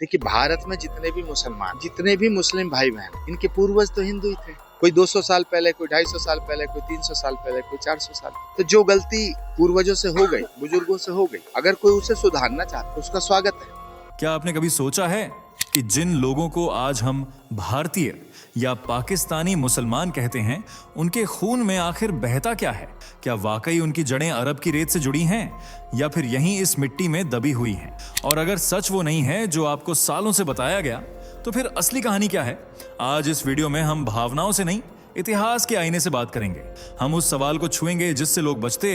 देखिए, भारत में जितने भी मुस्लिम भाई बहन, इनके पूर्वज तो हिंदू ही थे। कोई 200 साल पहले, कोई 250 साल पहले, कोई 300 साल पहले, कोई 400 साल। तो जो गलती पूर्वजों से हो गई, बुजुर्गों से हो गई, अगर कोई उसे सुधारना चाहता तो उसका स्वागत है। क्या आपने कभी सोचा है कि जिन लोगों को आज हम भारतीय या पाकिस्तानी मुसलमान कहते हैं, उनके खून में आखिर बहता क्या है? क्या वाकई उनकी जड़ें अरब की रेत से जुड़ी हैं या फिर यहीं इस मिट्टी में दबी हुई हैं? और अगर सच वो नहीं है जो आपको सालों से बताया गया, तो फिर असली कहानी क्या है? आज इस वीडियो में हम भावनाओं से नहीं, इतिहास के आईने से बात करेंगे। हम उस सवाल को छुएंगे जिससे लोग बचते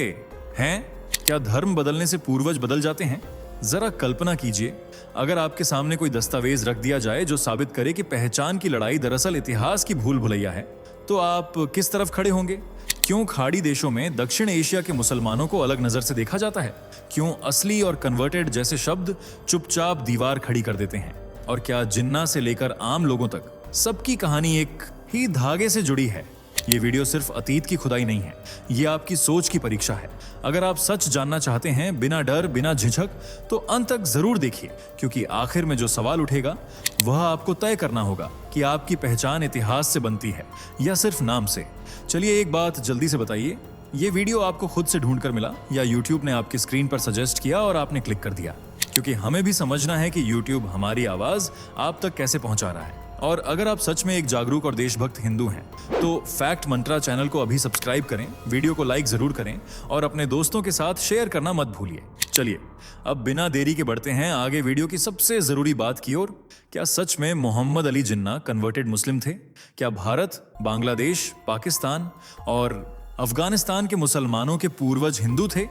हैं, क्या धर्म बदलने से पूर्वज बदल जाते हैं? जरा कल्पना कीजिए, अगर आपके सामने कोई दस्तावेज रख दिया जाए जो साबित करे कि पहचान की लड़ाई दरअसल इतिहास की भूल भुलैया है, तो आप किस तरफ खड़े होंगे? क्यों खाड़ी देशों में दक्षिण एशिया के मुसलमानों को अलग नजर से देखा जाता है? क्यों असली और कन्वर्टेड जैसे शब्द चुपचाप दीवार खड़ी कर देते हैं? और क्या जिन्ना से लेकर आम लोगों तक सबकी कहानी एक ही धागे से जुड़ी है? ये वीडियो सिर्फ अतीत की खुदाई नहीं है, ये आपकी सोच की परीक्षा है। अगर आप सच जानना चाहते हैं बिना डर, बिना झिझक, तो अंत तक जरूर देखिए, क्योंकि आखिर में जो सवाल उठेगा वह आपको तय करना होगा कि आपकी पहचान इतिहास से बनती है या सिर्फ नाम से। चलिए, एक बात जल्दी से बताइए, ये वीडियो आपको खुद से ढूंढ कर मिला या यूट्यूब ने आपकी स्क्रीन पर सजेस्ट किया और आपने क्लिक कर दिया? क्योंकि हमें भी समझना है कि यूट्यूब हमारी आवाज आप तक कैसे पहुंचा रहा है। और अगर आप सच में एक जागरूक और देशभक्त हिंदू हैं, तो फैक्ट मंत्रा चैनल को अभी सब्सक्राइब करें, वीडियो को लाइक जरूर करें और अपने दोस्तों के साथ शेयर करना मत भूलिए। चलिए, अब बिना देरी के बढ़ते हैं आगे वीडियो की सबसे जरूरी बात की ओर। क्या सच में मोहम्मद अली जिन्ना कन्वर्टेड मुस्लिम थे? क्या भारत, बांग्लादेश, पाकिस्तान और अफगानिस्तान के मुसलमानों के पूर्वज हिंदू थे?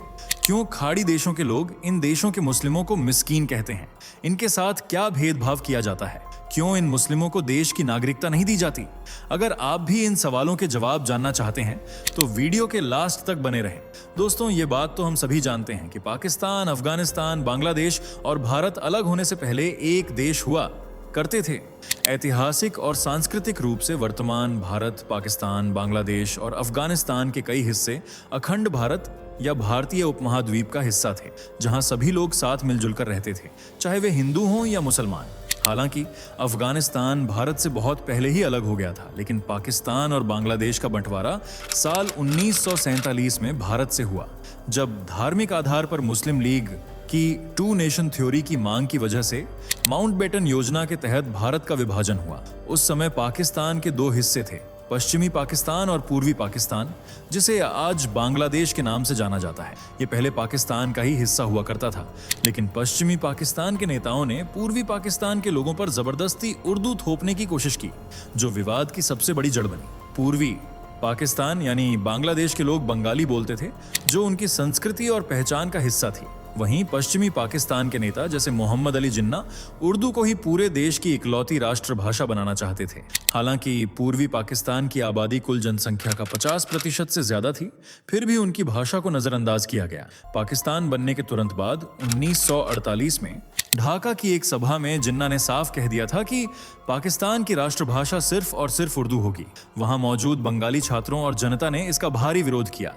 क्यों खाड़ी देशों के लोग इन देशों के मुस्लिमों को मिस्कीन कहते हैं? इनके साथ क्या भेदभाव किया जाता है? क्यों इन मुस्लिमों को देश की नागरिकता नहीं दी जाती? अगर आप भी इन सवालों के जवाब जानना चाहते हैं, तो वीडियो के लास्ट तक बने रहें। दोस्तों, ये बात तो हम सभी जानते हैं कि पाकिस्तान, अफगानिस्तान, बांग्लादेश और भारत अलग होने से पहले एक देश हुआ करते थे। ऐतिहासिक और सांस्कृतिक रूप से वर्तमान भारत, पाकिस्तान, बांग्लादेश और अफगानिस्तान के कई हिस्से अखंड भारत या भारतीय उपमहाद्वीप का हिस्सा थे, जहां सभी लोग साथ मिलजुल कर रहते थे, चाहे वे हिंदू हों या मुसलमान। हालांकि अफगानिस्तान भारत से बहुत पहले ही अलग हो गया था, लेकिन पाकिस्तान और बांग्लादेश का बंटवारा साल 1947 में भारत से हुआ, जब धार्मिक आधार पर मुस्लिम लीग की टू नेशन थ्योरी की मांग की वजह से माउंटबेटन योजना के तहत भारत का विभाजन हुआ। उस समय पाकिस्तान के दो हिस्से थे, पश्चिमी पाकिस्तान और पूर्वी पाकिस्तान, जिसे आज बांग्लादेश के नाम से जाना जाता है। ये पहले पाकिस्तान का ही हिस्सा हुआ करता था, लेकिन पश्चिमी पाकिस्तान के नेताओं ने पूर्वी पाकिस्तान के लोगों पर जबरदस्ती उर्दू थोपने की कोशिश की, जो विवाद की सबसे बड़ी जड़ बनी। पूर्वी पाकिस्तान यानी बांग्लादेश के लोग बंगाली बोलते थे, जो उनकी संस्कृति और पहचान का हिस्सा थी। वहीं पश्चिमी पाकिस्तान के नेता जैसे मोहम्मद अली जिन्ना उर्दू को ही पूरे देश की इकलौती राष्ट्रभाषा बनाना चाहते थे। हालांकि पूर्वी पाकिस्तान की आबादी कुल जनसंख्या का 50% से ज्यादा थी, फिर भी उनकी भाषा को नजरअंदाज किया गया। पाकिस्तान बनने के तुरंत बाद 1948 में ढाका की एक सभा में जिन्ना ने साफ कह दिया था कि पाकिस्तान की राष्ट्रभाषा सिर्फ और सिर्फ उर्दू होगी। वहां मौजूद बंगाली छात्रों और जनता ने इसका भारी विरोध किया।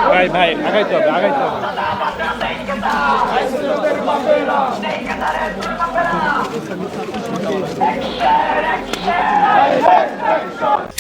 भाई आगे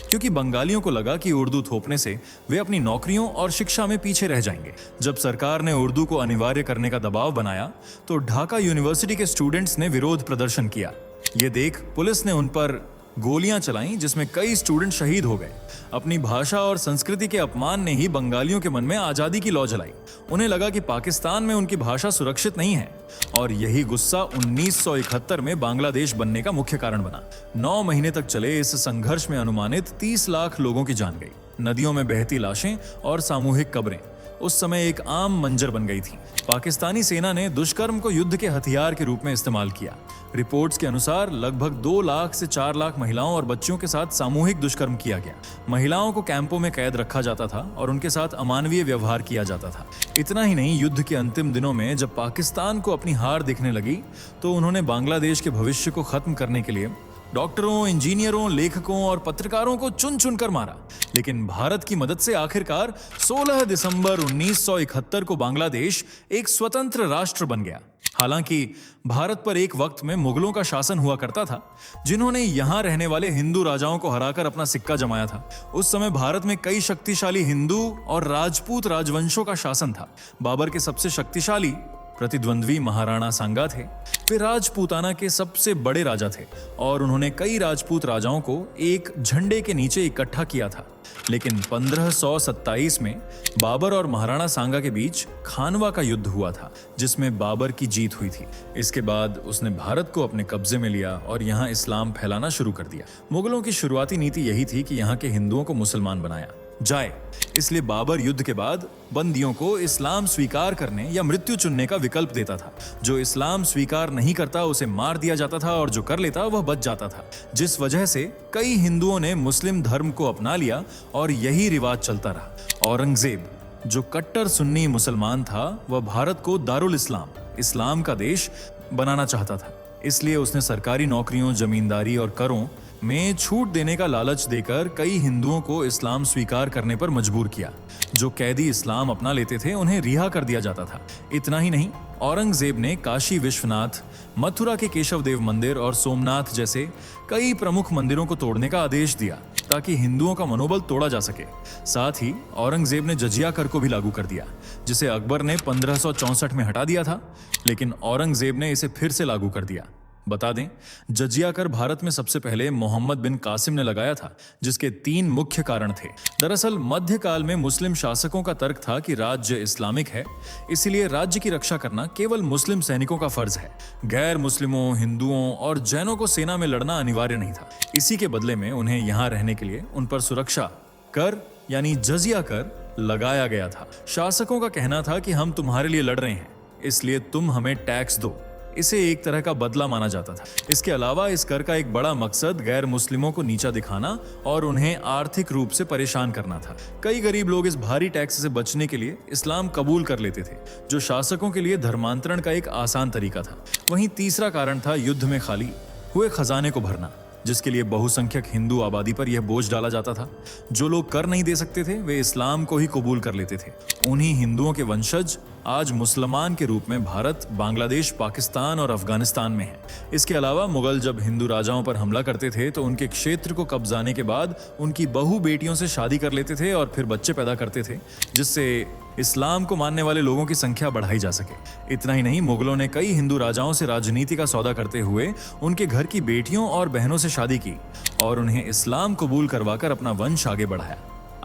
क्योंकि बंगालियों को लगा कि उर्दू थोपने से वे अपनी नौकरियों और शिक्षा में पीछे रह जाएंगे। जब सरकार ने उर्दू को अनिवार्य करने का दबाव बनाया, तो ढाका यूनिवर्सिटी के स्टूडेंट्स ने विरोध प्रदर्शन किया। ये देख पुलिस ने उन पर गोलियां चलाईं, जिसमें कई स्टूडेंट शहीद हो गए। अपनी भाषा और संस्कृति के अपमान ने ही बंगालियों के मन में आजादी की लौ जलाई। उन्हें लगा कि पाकिस्तान में उनकी भाषा सुरक्षित नहीं है, और यही गुस्सा 1971 में बांग्लादेश बनने का मुख्य कारण बना। 9 महीने तक चले इस संघर्ष में अनुमानित 30 लाख लोगों की जान गई। नदियों में बहती लाशें और सामूहिक कब्रें उस समय एक आम मंजर बन गई थी। पाकिस्तानी सेना ने दुष्कर्म को युद्ध के हथियार के रूप में इस्तेमाल किया। रिपोर्ट्स के अनुसार लगभग 2 लाख से 4 लाख महिलाओं और बच्चियों के साथ सामूहिक दुष्कर्म किया गया। महिलाओं को कैंपों में कैद रखा जाता था और उनके साथ अमानवीय व्यवहार किया जाता था। इतना ही नहीं, युद्ध के अंतिम दिनों में जब पाकिस्तान को अपनी हार दिखने लगी, तो उन्होंने बांग्लादेश के भविष्य को खत्म करने के लिए डॉक्टरों, इंजीनियरों, लेखकों और पत्रकारों को चुन चुनकर मारा। लेकिन भारत की मदद से आखिरकार 16 दिसंबर 1971 को बांग्लादेश एक स्वतंत्र राष्ट्र बन गया। हालांकि भारत पर एक वक्त में मुगलों का शासन हुआ करता था, जिन्होंने यहां रहने वाले हिंदू राजाओं को हराकर अपना सिक्का जमाया था। उस समय भारत में कई शक्तिशाली हिंदू और राजपूत राजवंशों का शासन था। बाबर के सबसे शक्तिशाली प्रतिद्वंद्वी महाराणा सांगा थे। वे राजपूताना के सबसे बड़े राजा थे और उन्होंने कई राजपूत राजाओं को एक झंडे के नीचे इकट्ठा किया था। लेकिन 1527 में बाबर और महाराणा सांगा के बीच खानवा का युद्ध हुआ था, जिसमें बाबर की जीत हुई थी। इसके बाद उसने भारत को अपने कब्जे में लिया और यहाँ इस्लाम फैलाना शुरू कर दिया। मुगलों की शुरुआती नीति यही थी कि यहाँ के हिंदुओं को मुसलमान बनाया जाए, इसलिए बाबर युद्ध के बाद बंदियों को इस्लाम स्वीकार करने या मृत्यु चुनने का विकल्प देता था। जो इस्लाम स्वीकार नहीं करता उसे मार दिया जाता था और जो कर लेता वह बच जाता था, जिस वजह से कई हिंदुओं ने मुस्लिम धर्म को अपना लिया और यही रिवाज चलता रहा। औरंगजेब, जो कट्टर सुन्नी मुसलमान था, वह भारत को दारुल इस्लाम, इस्लाम का देश बनाना चाहता था। इसलिए उसने सरकारी नौकरियों, जमींदारी और करों में छूट देने का लालच देकर कई हिंदुओं को इस्लाम स्वीकार करने पर मजबूर किया। जो कैदी इस्लाम अपना लेते थे उन्हें रिहा कर दिया जाता था। इतना ही नहीं, औरंगजेब ने काशी विश्वनाथ, मथुरा के केशव देव मंदिर और सोमनाथ जैसे कई प्रमुख मंदिरों को तोड़ने का आदेश दिया ताकि हिंदुओं का मनोबल तोड़ा जा सके। साथ ही औरंगजेब ने जजिया कर को भी लागू कर दिया, जिसे अकबर ने 1564 में हटा दिया था, लेकिन औरंगजेब ने इसे फिर से लागू कर दिया। बता दें, जजिया कर भारत में सबसे पहले मोहम्मद बिन कासिम ने लगाया था, जिसके 3 मुख्य कारण थे। दरअसल मध्यकाल में मुस्लिम शासकों का तर्क था कि राज्य इस्लामिक है, इसलिए राज्य की रक्षा करना केवल मुस्लिम सैनिकों का फर्ज है। गैर मुस्लिमों, हिंदुओं और जैनों को सेना में लड़ना अनिवार्य नहीं था। इसी के बदले में उन्हें यहाँ रहने के लिए उन पर सुरक्षा कर यानी जजिया कर लगाया गया था। शासकों का कहना था कि हम तुम्हारे लिए लड़ रहे हैं, इसलिए तुम हमें टैक्स दो। इसे एक तरह का बदला माना जाता था। इसके अलावा इस कर का एक बड़ा मकसद गैर मुस्लिमों को नीचा दिखाना और उन्हें आर्थिक रूप से परेशान करना था। कई गरीब लोग इस भारी टैक्स से बचने के लिए इस्लाम कबूल कर लेते थे, जो शासकों के लिए धर्मांतरण का एक आसान तरीका था। वहीं तीसरा कारण था युद्ध में खाली हुए खजाने को भरना, जिसके लिए बहुसंख्यक हिंदू आबादी पर यह बोझ डाला जाता था। जो लोग कर नहीं दे सकते थे वे इस्लाम को ही कबूल कर लेते थे। उन्हीं हिंदुओं के वंशज आज मुसलमान के रूप में भारत, बांग्लादेश, पाकिस्तान और अफगानिस्तान में हैं। इसके अलावा मुगल जब हिंदू राजाओं पर हमला करते थे तो उनके क्षेत्र को कब्जाने के बाद उनकी बहू बेटियों से शादी कर लेते थे और फिर बच्चे पैदा करते थे, जिससे इस्लाम को मानने वाले लोगों की संख्या बढ़ाई जा सके। इतना ही नहीं, मुगलों ने कई हिंदू राजाओं से राजनीति का सौदा करते हुए उनके घर की बेटियों और बहनों से शादी की और उन्हें इस्लाम कबूल करवाकर अपना वंश आगे बढ़ाया।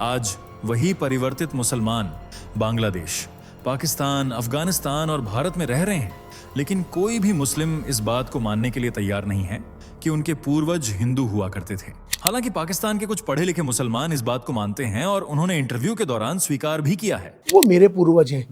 आज वही परिवर्तित मुसलमान बांग्लादेश, पाकिस्तान, अफगानिस्तान और भारत में रह रहे हैं, लेकिन कोई भी मुस्लिम इस बात को मानने के लिए तैयार नहीं है कि उनके पूर्वज हिंदू हुआ करते थे। हालांकि पाकिस्तान के कुछ पढ़े लिखे मुसलमान इस बात को मानते हैं और उन्होंने इंटरव्यू के दौरान स्वीकार भी किया है। वो मेरे पूर्वज हैं,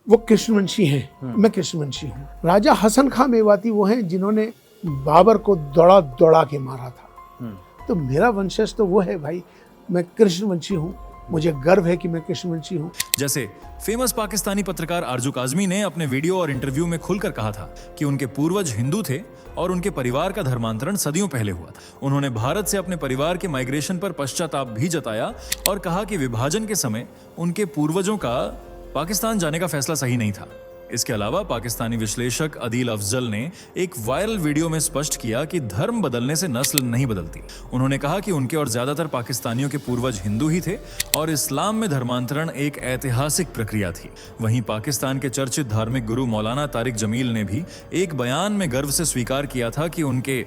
वो कृष्णवंशी हैं, मैं कृष्णवंशी हूँ। राजा हसन खां मेवाती वो हैं जिन्होंने बाबर को दौड़ा दौड़ा के मारा था। तो मेरा वंशज तो वो है भाई, मैं कृष्णवंशी हूँ, मुझे गर्व है कि मैं कृष्णवंशी हूँ। जैसे फेमस पाकिस्तानी पत्रकार आरजू काजमी ने अपने वीडियो और इंटरव्यू में खुलकर कहा था कि उनके पूर्वज हिंदू थे और उनके परिवार का धर्मांतरण सदियों पहले हुआ था। उन्होंने भारत से अपने परिवार के माइग्रेशन पर पश्चाताप भी जताया और कहा कि विभाजन के समय उनके पूर्वजों का पाकिस्तान जाने का फैसला सही नहीं था। इसके अलावा पाकिस्तानी विश्लेषक अदील अफजल ने एक वायरल वीडियो में स्पष्ट किया कि धर्म बदलने से नस्ल नहीं बदलती। उन्होंने कहा कि उनके और ज्यादातर पाकिस्तानियों के पूर्वज हिंदू ही थे और इस्लाम में धर्मांतरण एक ऐतिहासिक प्रक्रिया थी। वहीं पाकिस्तान के चर्चित धार्मिक गुरु मौलाना तारिक जमील ने भी एक बयान में गर्व से स्वीकार किया था कि उनके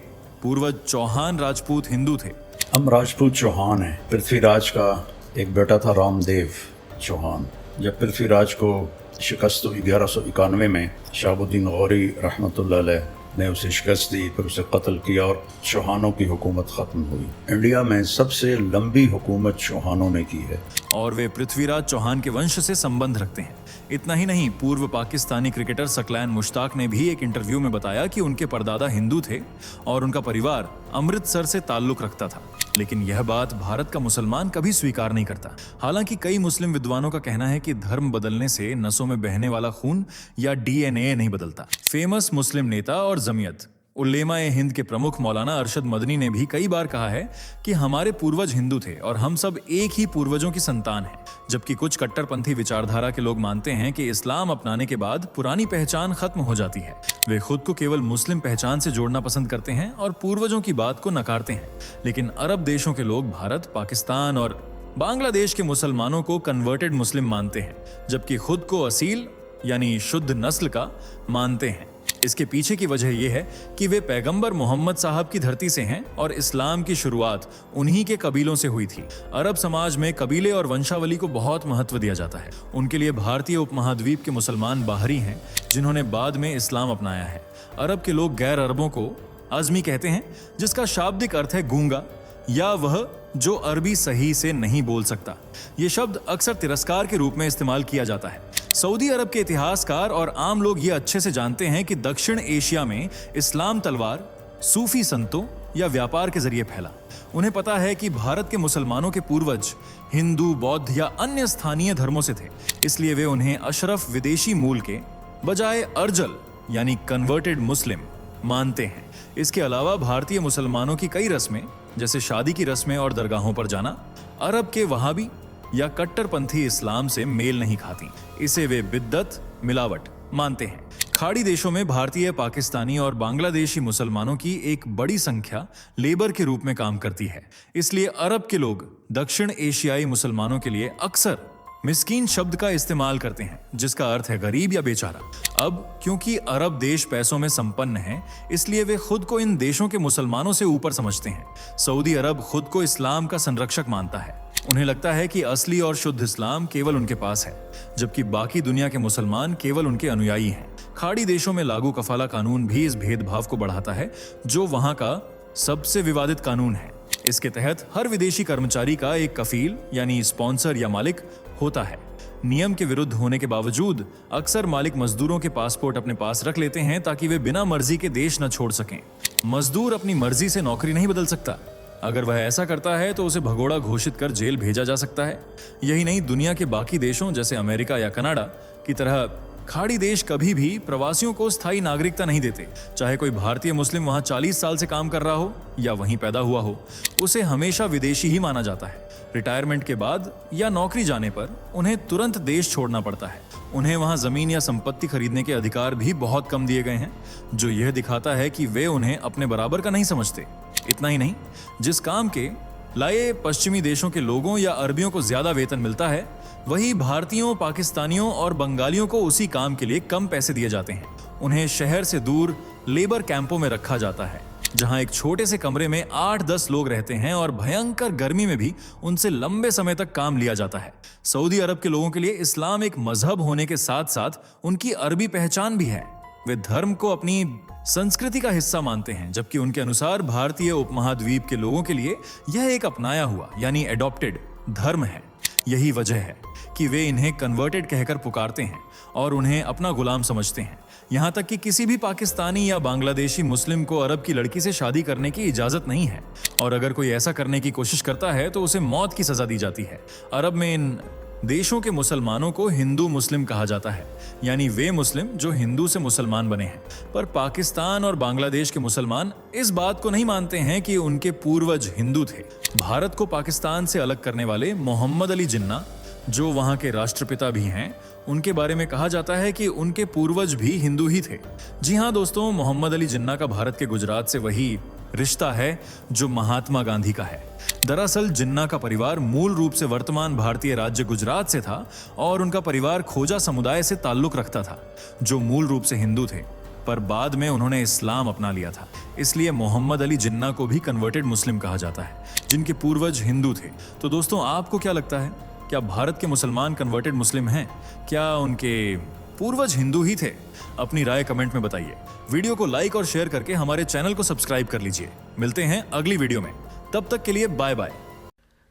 पूर्वज चौहान राजपूत हिंदू थे। हम राजपूत चौहान हैं। पृथ्वीराज का एक बेटा था रामदेव चौहान। जब पृथ्वीराज को शिकस्त हुई 1191 में, शहाबुद्दीन गौरी रहमतुल्लाह अलैह ने उसे शिकस्त दी, फिर उसे कत्ल किया और चौहानों की हुकूमत ख़त्म हुई। इंडिया में सबसे लंबी हुकूमत चौहानों ने की है और वे पृथ्वीराज चौहान के वंश से संबंध रखते हैं। इतना ही नहीं, पूर्व पाकिस्तानी क्रिकेटर सकलैन मुश्ताक ने भी एक इंटरव्यू में बताया कि उनके परदादा हिंदू थे और उनका परिवार अमृतसर से ताल्लुक रखता था। लेकिन यह बात भारत का मुसलमान कभी स्वीकार नहीं करता। हालांकि कई मुस्लिम विद्वानों का कहना है कि धर्म बदलने से नसों में बहने वाला खून या DNA नहीं बदलता। फेमस मुस्लिम नेता और जमीयत उलेमा-ए हिंद के प्रमुख मौलाना अरशद मदनी ने भी कई बार कहा है कि हमारे पूर्वज हिंदू थे और हम सब एक ही पूर्वजों की संतान हैं, जबकि कुछ कट्टरपंथी विचारधारा के लोग मानते हैं कि इस्लाम अपनाने के बाद पुरानी पहचान खत्म हो जाती है। वे खुद को केवल मुस्लिम पहचान से जोड़ना पसंद करते हैं और पूर्वजों की बात को नकारते हैं। लेकिन अरब देशों के लोग भारत, पाकिस्तान और बांग्लादेश के मुसलमानों को कन्वर्टेड मुस्लिम मानते हैं, जबकि खुद को असील यानी शुद्ध नस्ल का मानते हैं। इसके पीछे की वजह यह है कि वे पैगंबर मोहम्मद साहब की धरती से हैं और इस्लाम की शुरुआत उन्हीं के कबीलों से हुई थी। अरब समाज में कबीले और वंशावली को बहुत महत्व दिया जाता है। उनके लिए भारतीय उपमहाद्वीप के मुसलमान बाहरी हैं, जिन्होंने बाद में इस्लाम अपनाया है। अरब के लोग गैर अरबों को आज़मी कहते हैं, जिसका शाब्दिक अर्थ है गूंगा या वह जो अरबी सही से नहीं बोल सकता। ये शब्द अक्सर तिरस्कार के रूप में इस्तेमाल किया जाता है। सऊदी अरब के इतिहासकार और आम लोग ये अच्छे से जानते हैं कि दक्षिण एशिया में इस्लाम तलवार सूफी संतों या व्यापार के जरिए फैला। उन्हें पता है कि भारत के मुसलमानों के पूर्वज हिंदू, बौद्ध या अन्य स्थानीय धर्मों से थे, इसलिए वे उन्हें अशरफ विदेशी मूल के बजाय अर्जल यानी कन्वर्टेड मुस्लिम मानते हैं। इसके अलावा भारतीय मुसलमानों की कई रस्में, जैसे शादी की रस्में और दरगाहों पर जाना, अरब के वहाबी या कट्टरपंथी इस्लाम से मेल नहीं खाती। इसे वे बिद्दत, मिलावट मानते हैं। खाड़ी देशों में भारतीय, पाकिस्तानी और बांग्लादेशी मुसलमानों की एक बड़ी संख्या लेबर के रूप में काम करती है। इसलिए अरब के लोग दक्षिण एशियाई मुसलमानों के लिए अक्सर मिस्कीन शब्द का इस्तेमाल करते हैं, जिसका अर्थ है गरीब या बेचारा। अब क्योंकि अरब देश पैसों में संपन्न है, इसलिए वे खुद को इन देशों के मुसलमानों से ऊपर समझते हैं। सऊदी अरब खुद को इस्लाम का संरक्षक मानता है। उन्हें लगता है कि असली और शुद्ध इस्लाम केवल उनके पास है, जबकि बाकी दुनिया के मुसलमान केवल उनके अनुयायी हैं। खाड़ी देशों में लागू कफाला कानून भी इस भेदभाव को बढ़ाता है, जो वहां का सबसे विवादित कानून है। इसके तहत हर विदेशी कर्मचारी का एक कफील यानी स्पॉन्सर या मालिक होता है। नियम के विरुद्ध होने के बावजूद अक्सर मालिक मजदूरों के पासपोर्ट अपने पास रख लेते हैं ताकि वे बिना मर्जी के देश न छोड़ सकें। मजदूर अपनी मर्जी से नौकरी नहीं बदल सकता। अगर वह ऐसा करता है तो उसे भगोड़ा घोषित कर जेल भेजा जा सकता है। यही नहीं, दुनिया के बाकी देशों जैसे अमेरिका या कनाडा की तरह खाड़ी देश कभी भी प्रवासियों को स्थायी नागरिकता नहीं देते। चाहे कोई भारतीय मुस्लिम वहां 40 साल से काम कर रहा हो या वहीं पैदा हुआ हो, उसे हमेशा विदेशी ही माना जाता है। रिटायरमेंट के बाद या नौकरी जाने पर उन्हें तुरंत देश छोड़ना पड़ता है। उन्हें वहां जमीन या संपत्ति खरीदने के अधिकार भी बहुत कम दिए गए हैं, जो यह दिखाता है कि वे उन्हें अपने बराबर का नहीं समझते। इतना ही नहीं, जिस काम के लाए पश्चिमी देशों के लोगों या अरबियों को ज्यादा वेतन मिलता है, वही भारतीयों, पाकिस्तानियों और बंगालियों को उसी काम के लिए कम पैसे दिए जाते हैं। उन्हें शहर से दूर लेबर कैंपों में रखा जाता है, जहां एक छोटे से कमरे में 8-10 लोग रहते हैं और भयंकर गर्मी में भी उनसे लंबे समय तक काम लिया जाता है। सऊदी अरब के लोगों के लिए इस्लाम एक मजहब होने के साथ साथ उनकी अरबी पहचान भी है। वे धर्म को अपनी संस्कृति का हिस्सा मानते हैं, जबकि उनके अनुसार भारतीय उपमहाद्वीप के लोगों के लिए यह एक अपनाया हुआ यानी एडॉप्टेड धर्म है। यही वजह है कि वे इन्हें कन्वर्टेड कहकर पुकारते हैं और उन्हें अपना गुलाम समझते हैं। यहाँ तक कि किसी भी पाकिस्तानी या बांग्लादेशी मुस्लिम को अरब की लड़की से शादी करने की इजाजत नहीं है, और अगर कोई ऐसा करने की कोशिश करता है तो उसे मौत की सजा दी जाती है। अरब में इन देशों के मुसलमानों को हिंदू मुस्लिम कहा जाता है, यानी वे मुस्लिम जो हिंदू से मुसलमान बने हैं। पर पाकिस्तान और बांग्लादेश के मुसलमान इस बात को नहीं मानते हैं कि उनके पूर्वज हिंदू थे। भारत को पाकिस्तान से अलग करने वाले मोहम्मद अली जिन्ना, जो वहां के राष्ट्रपिता भी हैं, उनके बारे में कहा जाता है कि उनके पूर्वज भी हिंदू ही थे। जी हाँ दोस्तों, मोहम्मद अली जिन्ना का भारत के गुजरात से वही रिश्ता है जो महात्मा गांधी का है। दरअसल जिन्ना का परिवार मूल रूप से वर्तमान भारतीय राज्य गुजरात से था और उनका परिवार खोजा समुदाय से ताल्लुक रखता था, जो मूल रूप से हिंदू थे, पर बाद में उन्होंने इस्लाम अपना लिया था। इसलिए मोहम्मद अली जिन्ना को भी कन्वर्टेड मुस्लिम कहा जाता है, जिनके पूर्वज हिंदू थे। तो दोस्तों, आपको क्या लगता है, क्या भारत के मुसलमान कन्वर्टेड मुस्लिम हैं? क्या उनके पूर्वज हिंदू ही थे? अपनी राय कमेंट में बताइए। वीडियो को लाइक और शेयर करके हमारे चैनल को सब्सक्राइब कर लीजिए। मिलते हैं अगली वीडियो में, तब तक के लिए बाय बाय।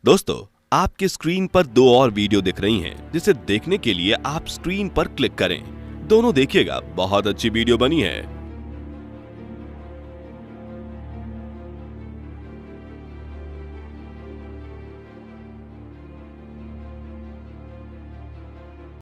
दोस्तों, आपके स्क्रीन पर 2 और वीडियो दिख रही हैं, जिसे देखने के लिए आप स्क्रीन पर क्लिक करें। दोनों देखिएगा, बहुत अच्छी वीडियो बनी है।